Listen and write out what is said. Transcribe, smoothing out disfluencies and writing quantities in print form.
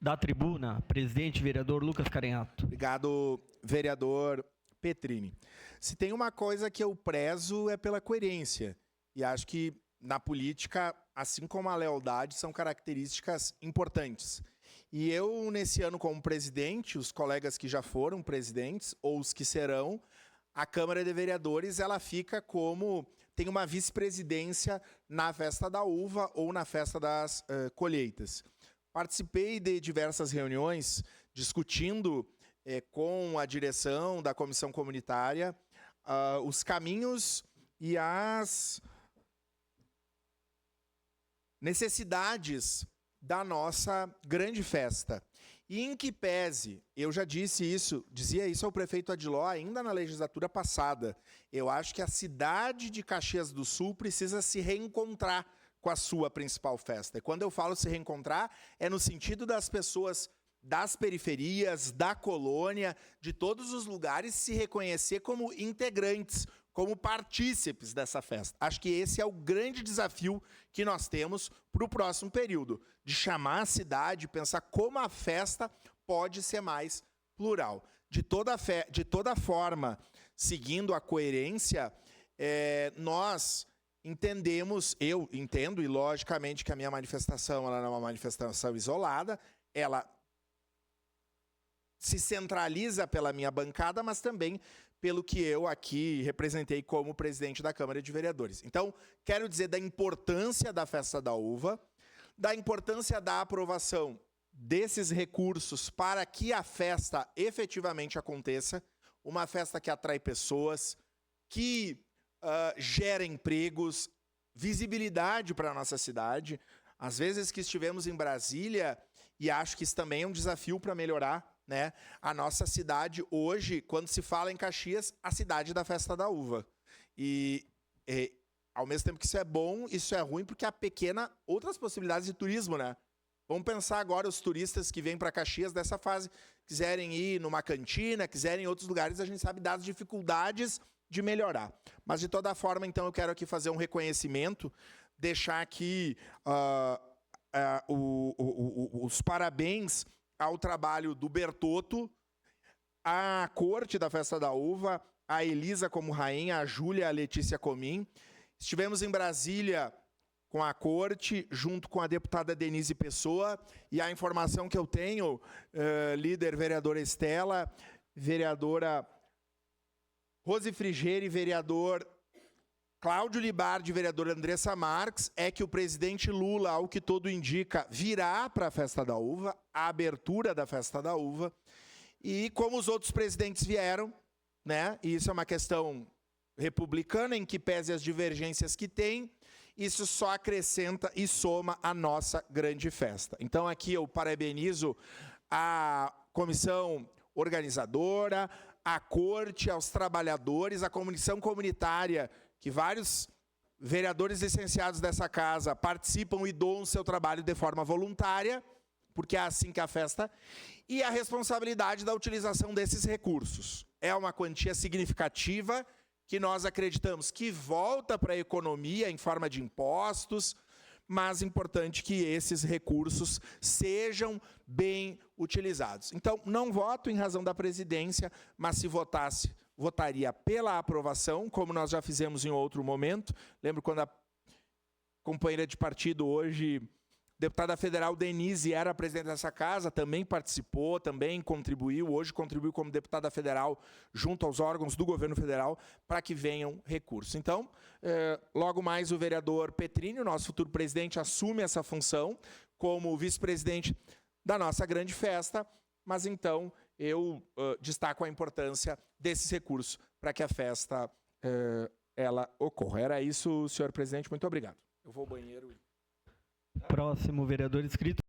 Da tribuna, presidente, vereador Lucas Carenhato. Obrigado, vereador Petrini. Se tem uma coisa que eu prezo é pela coerência. E acho que na política, assim como a lealdade, são características importantes. E eu, nesse ano como presidente, os colegas que já foram presidentes ou os que serão, a Câmara de Vereadores ela fica como... tem uma vice-presidência na Festa da Uva ou na Festa das Colheitas. Participei de diversas reuniões discutindo com a direção da comissão comunitária os caminhos e as necessidades da nossa grande festa. E em que pese, eu já disse isso, dizia isso ao prefeito Adiló ainda na legislatura passada, eu acho que a cidade de Caxias do Sul precisa se reencontrar com a sua principal festa. E quando eu falo se reencontrar, é no sentido das pessoas das periferias, da colônia, de todos os lugares se reconhecer como integrantes, como partícipes dessa festa. Acho que esse é o grande desafio que nós temos para o próximo período, de chamar a cidade, pensar como a festa pode ser mais plural. De toda forma, seguindo a coerência, nós entendemos, eu entendo, e logicamente que a minha manifestação ela não é uma manifestação isolada, ela se centraliza pela minha bancada, mas também pelo que eu aqui representei como presidente da Câmara de Vereadores. Então, quero dizer da importância da Festa da Uva, da importância da aprovação desses recursos para que a festa efetivamente aconteça, uma festa que atrai pessoas, que gera empregos, visibilidade para a nossa cidade. Às vezes que estivemos em Brasília, e acho que isso também é um desafio para melhorar, né? A nossa cidade hoje, quando se fala em Caxias, a cidade da Festa da Uva. E ao mesmo tempo que isso é bom, isso é ruim, porque há outras possibilidades de turismo, né? Vamos pensar agora os turistas que vêm para Caxias dessa fase, quiserem ir numa cantina, quiserem ir em outros lugares, a gente sabe das dificuldades de melhorar. Mas, de toda forma, então, eu quero aqui fazer um reconhecimento, deixar aqui os parabéns ao trabalho do Bertotto, à corte da Festa da Uva, a Elisa como rainha, a Júlia, a Letícia Comim. Estivemos em Brasília com a corte, junto com a deputada Denise Pessoa, e a informação que eu tenho, líder vereadora Estela, vereadora Rose Frigerio e vereador Cláudio Libardi, vereador Andressa Marques, é que o presidente Lula, ao que tudo indica, virá para a Festa da Uva, a abertura da Festa da Uva, e como os outros presidentes vieram, né, e isso é uma questão republicana, em que pese as divergências que tem, isso só acrescenta e soma a nossa grande festa. Então aqui eu parabenizo a comissão organizadora, a corte, aos trabalhadores, a comissão comunitária, que vários vereadores licenciados dessa casa participam e doam seu trabalho de forma voluntária, porque é assim que a festa, e a responsabilidade da utilização desses recursos. É uma quantia significativa que nós acreditamos que volta para a economia em forma de impostos, mas importante que esses recursos sejam bem utilizados. Então, não voto em razão da presidência, mas se votasse, votaria pela aprovação, como nós já fizemos em outro momento. Lembro quando a companheira de partido hoje, deputada federal Denise, era presidente dessa casa, também participou, também contribuiu, hoje contribuiu como deputada federal junto aos órgãos do governo federal para que venham recursos. Então, logo mais o vereador Petrini, o nosso futuro presidente, assume essa função como vice-presidente da nossa grande festa, mas então eu destaco a importância desses recursos para que a festa ela ocorra. Era isso, senhor presidente, muito obrigado. Eu vou ao banheiro. Próximo vereador inscrito.